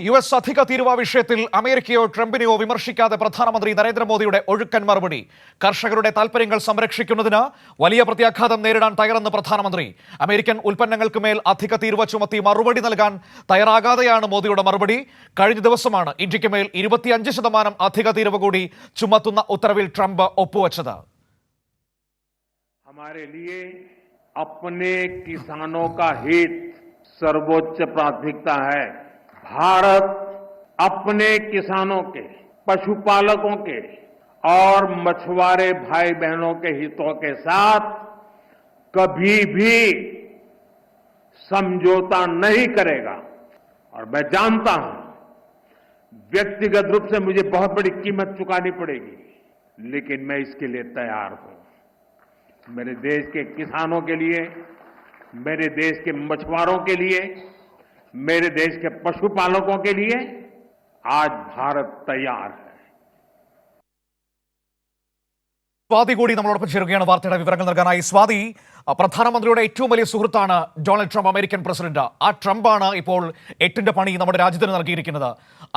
US അധിക തീരുവ വിഷയത്തിൽ അമേരിക്കയോ ട്രംപിനെയോ വിമർശിക്കാതെ പ്രധാനമന്ത്രി നരേന്ദ്രമോദിയുടെ ഒഴുക്കൻ മറുപടി. കർഷകരുടെ താൽപര്യങ്ങൾ സംരക്ഷിക്കുന്നതിന് വലിയ പ്രത്യാഘാതം നേരിടാൻ തയ്യാറെന്ന് പ്രധാനമന്ത്രി. അമേരിക്കൻ ഉൽപ്പന്നങ്ങൾക്ക് മേൽ അധിക തീരുവ ചുമത്തി മറുപടി നൽകാൻ തയ്യാറാകാതെയാണ് മോദിയുടെ മറുപടി. കഴിഞ്ഞ ദിവസമാണ് ഇന്ത്യക്ക് മേൽ 25% അധിക തീരുവ കൂടി ചുമത്തുന്ന ഉത്തരവിൽ ട്രംപ് ഒപ്പുവെച്ചത്. हमारे लिए अपने किसानों का हित सर्वोच्च प्राथमिकता है। भारत अपने किसानों के, पशुपालकों के और मछुआरे भाई बहनों के हितों के साथ कभी भी समझौता नहीं करेगा। और मैं जानता हूं व्यक्तिगत रूप से मुझे बहुत बड़ी कीमत चुकानी पड़ेगी, लेकिन मैं इसके लिए तैयार हूं। मेरे देश के किसानों के लिए, मेरे देश के मछुआरों के लिए, मेरे देश के पशुपालकों के लिए आज भारत तैयार है। സ്വാതി കൂടി നമ്മളോടൊപ്പം ചേരുകയാണ് വാർത്തയുടെ വിവരങ്ങൾ നൽകാനായി. സ്വാതി, പ്രധാനമന്ത്രിയുടെ ഏറ്റവും വലിയ സുഹൃത്താണ് ഡൊണാൾഡ് ട്രംപ്, അമേരിക്കൻ പ്രസിഡന്റ്. ആ ട്രംപാണ് ഇപ്പോൾ 8ന്റെ പണി നമ്മുടെ രാജ്യത്തിന് നൽകിയിരിക്കുന്നത്.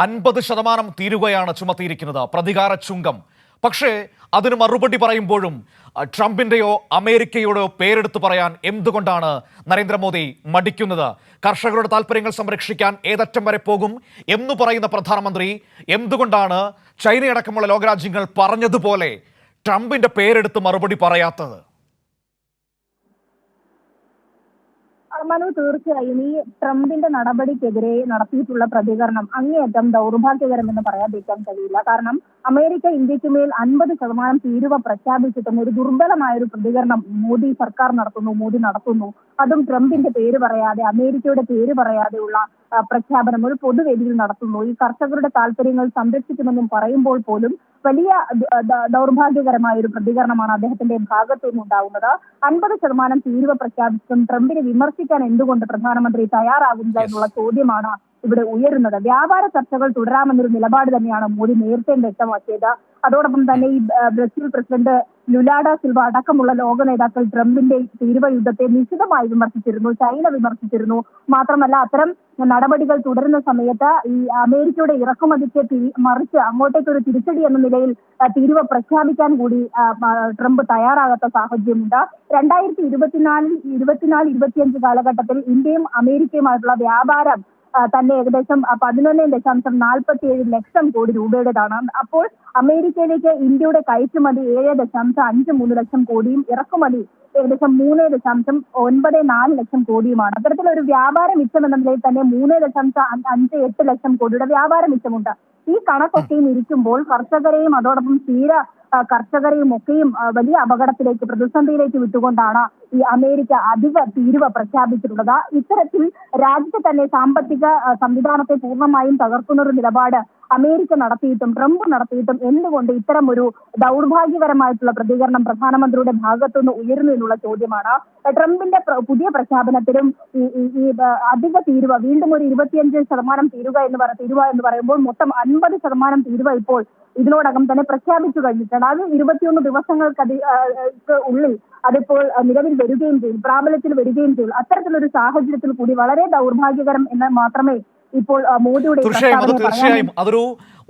50% തീരുവയാണ് ചുമത്തിയിരിക്കുന്നത്, പ്രതികാര ചുങ്കം. പക്ഷേ അതിന് മറുപടി പറയുമ്പോഴും ട്രംപിന്റെയോ അമേരിക്കയുടെയോ പേരെടുത്ത് പറയാൻ എന്തുകൊണ്ടാണ് നരേന്ദ്രമോദി മടിക്കുന്നത്? കർഷകരുടെ താല്പര്യങ്ങൾ സംരക്ഷിക്കാൻ ഏതറ്റം വരെ പോകും എന്ന് പറയുന്ന പ്രധാനമന്ത്രി എന്തുകൊണ്ടാണ് ചൈനയടക്കമുള്ള ലോകരാജ്യങ്ങൾ പറഞ്ഞതുപോലെ ട്രംപിന്റെ പേരെടുത്ത് മറുപടി പറയാത്തത്? മനു, തീർച്ചയായും ഈ ട്രംപിന്റെ നടപടിക്കെതിരെ നടത്തിയിട്ടുള്ള പ്രതികരണം അങ്ങേയറ്റം ദൗർഭാഗ്യകരമെന്ന് പറയാതിരിക്കാൻ കഴിയില്ല. കാരണം അമേരിക്ക ഇന്ത്യക്ക് മേൽ 50% തീരുവ പ്രഖ്യാപിച്ചിട്ടും ഒരു ദുർബലമായൊരു പ്രതികരണം മോദി സർക്കാർ നടത്തുന്നു. അതും ട്രംപിന്റെ പേര് പറയാതെ, അമേരിക്കയുടെ പേര് പറയാതെയുള്ള പ്രഖ്യാപനം ഒരു പൊതുവേദിയിൽ നടത്തുന്നു. ഈ കർഷകരുടെ താല്പര്യങ്ങൾ സംരക്ഷിക്കുമെന്നും പറയുമ്പോൾ പോലും വലിയ ദൗർഭാഗ്യകരമായ ഒരു പ്രതികരണമാണ് അദ്ദേഹത്തിന്റെ ഭാഗത്തു നിന്നുണ്ടാവുന്നത്. 50% തീരുവ പ്രഖ്യാപിച്ചും ട്രംപിനെ വിമർശിക്കാൻ എന്തുകൊണ്ട് പ്രധാനമന്ത്രി തയ്യാറാകുന്നില്ല എന്നുള്ള ചോദ്യമാണ് ഇവിടെ ഉയരുന്നത്. വ്യാപാര ചർച്ചകൾ തുടരാമെന്നൊരു നിലപാട് തന്നെയാണ് മോദി നേരത്തെ വ്യക്തമാക്കിയത്. അതോടൊപ്പം തന്നെ ഈ ബ്രസീൽ പ്രസിഡന്റ് ലുലാഡ സിൽവ അടക്കമുള്ള ലോക നേതാക്കൾ ട്രംപിന്റെ തീരുവ യുദ്ധത്തെ നിശിതമായി വിമർശിച്ചിരുന്നു, ചൈന വിമർശിച്ചിരുന്നു. മാത്രമല്ല അത്തരം നടപടികൾ തുടരുന്ന സമയത്ത് ഈ അമേരിക്കയുടെ ഇറക്കുമതിക്ക് മറിച്ച് അങ്ങോട്ടേക്കൊരു തിരിച്ചടി എന്ന നിലയിൽ തീരുവ പ്രഖ്യാപിക്കാൻ കൂടി ട്രംപ് തയ്യാറാകാത്ത സാഹചര്യമുണ്ട്. 2024-25 കാലഘട്ടത്തിൽ ഇന്ത്യയും അമേരിക്കയുമായിട്ടുള്ള വ്യാപാരം തന്നെ ഏകദേശം 11.47 ലക്ഷം കോടി രൂപയുടേതാണ്. അപ്പോൾ അമേരിക്കയിലേക്ക് ഇന്ത്യയുടെ കയറ്റുമതി 7.53 ലക്ഷം കോടിയും ഇറക്കുമതി ഏകദേശം 3.94 ലക്ഷം കോടിയുമാണ്. അത്തരത്തിലൊരു വ്യാപാര മിച്ചം എന്ന നിലയിൽ തന്നെ 3.58 ലക്ഷം കോടിയുടെ വ്യാപാര മിച്ചമുണ്ട്. ഈ കണക്കൊക്കെയും ഇരിക്കുമ്പോൾ കർഷകരെയും അതോടൊപ്പം കർഷകരെയും ഒക്കെയും വലിയ അപകടത്തിലേക്ക്, പ്രതിസന്ധിയിലേക്ക് വിട്ടുകൊണ്ടാണ് ഈ അമേരിക്ക അധിക തീരുവ പ്രഖ്യാപിച്ചിട്ടുള്ളത്. ഇത്തരത്തിൽ രാജ്യത്തെ തന്നെ സാമ്പത്തിക സംവിധാനത്തെ പൂർണ്ണമായും തകർക്കുന്ന ഒരു നിലപാട് അമേരിക്ക നടത്തിയിട്ടും ട്രംപ് നടത്തിയിട്ടും എന്തുകൊണ്ട് ഇത്തരം ഒരു ദൗർഭാഗ്യകരമായിട്ടുള്ള പ്രതികരണം പ്രധാനമന്ത്രിയുടെ ഭാഗത്തുനിന്ന് ഉയരുന്നു എന്നുള്ള ചോദ്യമാണ്. ട്രംപിന്റെ പുതിയ പ്രഖ്യാപനത്തിലും ഈ അധിക തീരുവ, വീണ്ടും ഒരു 25% തീരുവ എന്ന് പറയുമ്പോൾ മൊത്തം 50% തീരുവ ഇപ്പോൾ ഇതിനോടകം തന്നെ പ്രഖ്യാപിച്ചു കഴിഞ്ഞിട്ടുണ്ട്. അത് 21 ദിവസങ്ങൾക്ക് ഉള്ളിൽ അതിപ്പോൾ നിലവിൽ വരികയും ചെയ്യും, പ്രാബല്യത്തിൽ വരികയും ചെയ്യും. അത്തരത്തിലൊരു സാഹചര്യത്തിൽ കൂടി വളരെ ദൗർഭാഗ്യകരം എന്ന് മാത്രമേ ഇപ്പോൾ മോദിയുടെ തീർച്ചയായും അതൊരു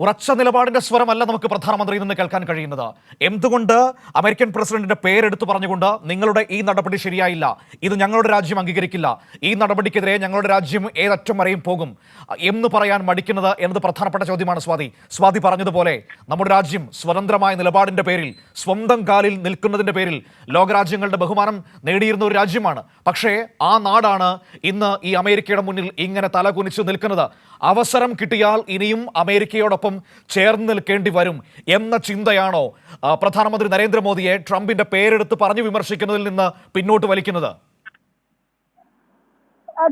ഉറച്ച നിലപാടിന്റെ സ്വരമല്ല നമുക്ക് പ്രധാനമന്ത്രിയിൽ നിന്ന് കേൾക്കാൻ കഴിയുന്നത്. എന്തുകൊണ്ട് അമേരിക്കൻ പ്രസിഡന്റിന്റെ പേരെടുത്ത് പറഞ്ഞുകൊണ്ട് നിങ്ങളുടെ ഈ നടപടി ശരിയായില്ല, ഇത് ഞങ്ങളുടെ രാജ്യം അംഗീകരിക്കില്ല, ഈ നടപടിക്കെതിരെ ഞങ്ങളുടെ രാജ്യം ഏതറ്റം വരെയും പോകും എന്ന് പറയാൻ മടിക്കുന്നത് എന്നത് പ്രധാനപ്പെട്ട ചോദ്യമാണ്. സ്വാതി പറഞ്ഞതുപോലെ നമ്മുടെ രാജ്യം സ്വതന്ത്രമായ നിലപാടിന്റെ പേരിൽ, സ്വന്തം കാലിൽ നിൽക്കുന്നതിന്റെ പേരിൽ ലോകരാജ്യങ്ങളുടെ ബഹുമാനം നേടിയിരുന്ന ഒരു രാജ്യമാണ്. പക്ഷേ ആ നാടാണ് ഇന്ന് ഈ അമേരിക്കയുടെ മുന്നിൽ ഇങ്ങനെ തലകുനിച്ച് നിൽക്കുന്നത്. അവസരം കിട്ടിയാൽ ഇനിയും അമേരിക്കയോടൊപ്പം ചേർന്ന് നിൽക്കേണ്ടി വരും എന്ന ചിന്തയാണോ പ്രധാനമന്ത്രി നരേന്ദ്രമോദിയെ ട്രംപിന്റെ പേരെടുത്ത് പറഞ്ഞു വിമർശിക്കുന്നതിൽ നിന്ന് പിന്നോട്ട് വലിക്കുന്നത്?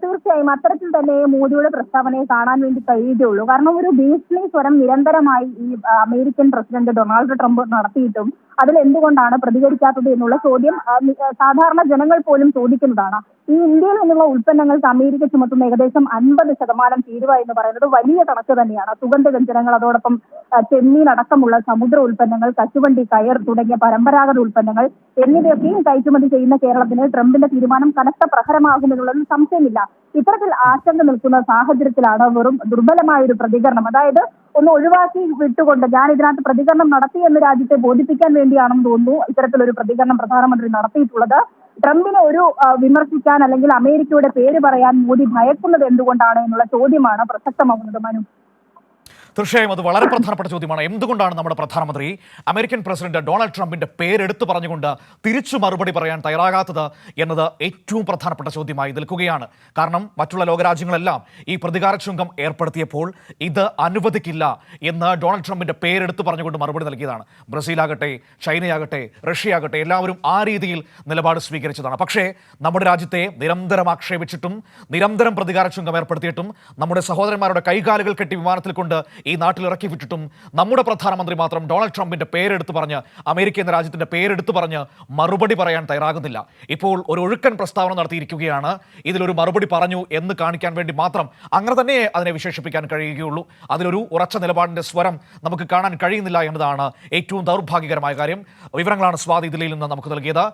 തീർച്ചയായും അത്തരത്തിൽ തന്നെ മോദിയുടെ പ്രസ്താവനയെ കാണാൻ വേണ്ടി കഴിയുകയുള്ളൂ. കാരണം ഒരു ഭീഷണി സ്വരം നിരന്തരമായി ഈ അമേരിക്കൻ പ്രസിഡന്റ് ഡൊണാൾഡ് ട്രംപ് നടത്തിയിട്ടും അതിൽ എന്തുകൊണ്ടാണ് പ്രതികരിക്കാത്തത് എന്നുള്ള ചോദ്യം സാധാരണ ജനങ്ങൾ പോലും ചോദിക്കുന്നതാണ്. ഈ ഇന്ത്യയിൽ നിന്നുള്ള ഉൽപ്പന്നങ്ങൾക്ക് അമേരിക്ക ചുമത്തുന്ന ഏകദേശം 50% തീരുവ എന്ന് പറയുന്നത് വലിയ കണക്ക് തന്നെയാണ്. സുഗന്ധവ്യഞ്ജനങ്ങൾ, അതോടൊപ്പം ചെമ്മീൻ അടക്കമുള്ള സമുദ്ര ഉൽപ്പന്നങ്ങൾ, കശുവണ്ടി, കയർ തുടങ്ങിയ പരമ്പരാഗത ഉൽപ്പന്നങ്ങൾ എന്നിവയൊക്കെയും കയറ്റുമതി ചെയ്യുന്ന കേരളത്തിന് ട്രംപിന്റെ തീരുമാനം കനത്ത പ്രഹരമാകുമെന്നുള്ളതിൽ സംശയമില്ല. ഇത്തരത്തിൽ ആശങ്ക നിൽക്കുന്ന സാഹചര്യത്തിലാണ് വെറും ദുർബലമായ ഒരു പ്രതികരണം, അതായത് ഒന്ന് ഒഴിവാക്കി വിട്ടുകൊണ്ട് ഞാൻ ഇതിനകത്ത് പ്രതികരണം നടത്തി എന്ന് രാജ്യത്തെ ബോധിപ്പിക്കാൻ വേണ്ടിയാണെന്ന് തോന്നുന്നു ഇത്തരത്തിലൊരു പ്രതികരണം പ്രധാനമന്ത്രി നടത്തിയിട്ടുള്ളത്. ട്രംപിനെ വിമർശിക്കാൻ അല്ലെങ്കിൽ അമേരിക്കയുടെ പേര് പറയാൻ മോദി ഭയക്കുന്നത് എന്തുകൊണ്ടാണ് എന്നുള്ള ചോദ്യമാണ് പ്രസക്തമാകുന്നത്. മനു, തീർച്ചയായും അത് വളരെ പ്രധാനപ്പെട്ട ചോദ്യമാണ്. എന്തുകൊണ്ടാണ് നമ്മുടെ പ്രധാനമന്ത്രി അമേരിക്കൻ പ്രസിഡന്റ് ഡൊണാൾഡ് ട്രംപിന്റെ പേരെടുത്ത് പറഞ്ഞുകൊണ്ട് തിരിച്ചു മറുപടി പറയാൻ തയ്യാറാകാത്തത് എന്നത് ഏറ്റവും പ്രധാനപ്പെട്ട ചോദ്യമായി നിൽക്കുകയാണ്. കാരണം മറ്റുള്ള ലോകരാജ്യങ്ങളെല്ലാം ഈ പ്രതികാര ചുങ്കം ഏർപ്പെടുത്തിയപ്പോൾ ഇത് അനുവദിക്കില്ല എന്ന് ഡൊണാൾഡ് ട്രംപിന്റെ പേരെടുത്ത് പറഞ്ഞുകൊണ്ട് മറുപടി നൽകിയതാണ്. ബ്രസീലാകട്ടെ, ചൈനയാകട്ടെ, റഷ്യയാകട്ടെ എല്ലാവരും ആ രീതിയിൽ നിലപാട് സ്വീകരിച്ചതാണ്. പക്ഷേ നമ്മുടെ രാജ്യത്തെ നിരന്തരം ആക്ഷേപിച്ചിട്ടും നിരന്തരം പ്രതികാര ചുങ്കം ഏർപ്പെടുത്തിയിട്ടും നമ്മുടെ സഹോദരന്മാരുടെ കൈകാലുകൾ കെട്ടി വിമാനത്തിൽ കൊണ്ട് ഈ നാട്ടിൽ ഇറക്കി വിട്ടിട്ടും നമ്മുടെ പ്രധാനമന്ത്രി മാത്രം ഡൊണാൾഡ് ട്രംപിന്റെ പേരെടുത്ത് പറഞ്ഞ്, അമേരിക്ക എന്ന രാജ്യത്തിന്റെ പേരെടുത്ത് പറഞ്ഞ് മറുപടി പറയാൻ തയ്യാറാകുന്നില്ല. ഇപ്പോൾ ഒരു ഒഴുക്കൻ പ്രസ്താവന നടത്തിയിരിക്കുകയാണ്. ഇതിലൊരു മറുപടി പറഞ്ഞു എന്ന് കാണിക്കാൻ വേണ്ടി മാത്രം. അങ്ങനെ തന്നെ അതിനെ വിശേഷിപ്പിക്കാൻ കഴിയുകയുള്ളൂ. അതിലൊരു ഉറച്ച നിലപാടിന്റെ സ്വരം നമുക്ക് കാണാൻ കഴിയുന്നില്ല എന്നതാണ് ഏറ്റവും ദൗർഭാഗ്യകരമായ കാര്യം. വിവരങ്ങളാണ് സ്വാതി ദില്ലിയിൽ നിന്ന് നമുക്ക് നൽകിയത്.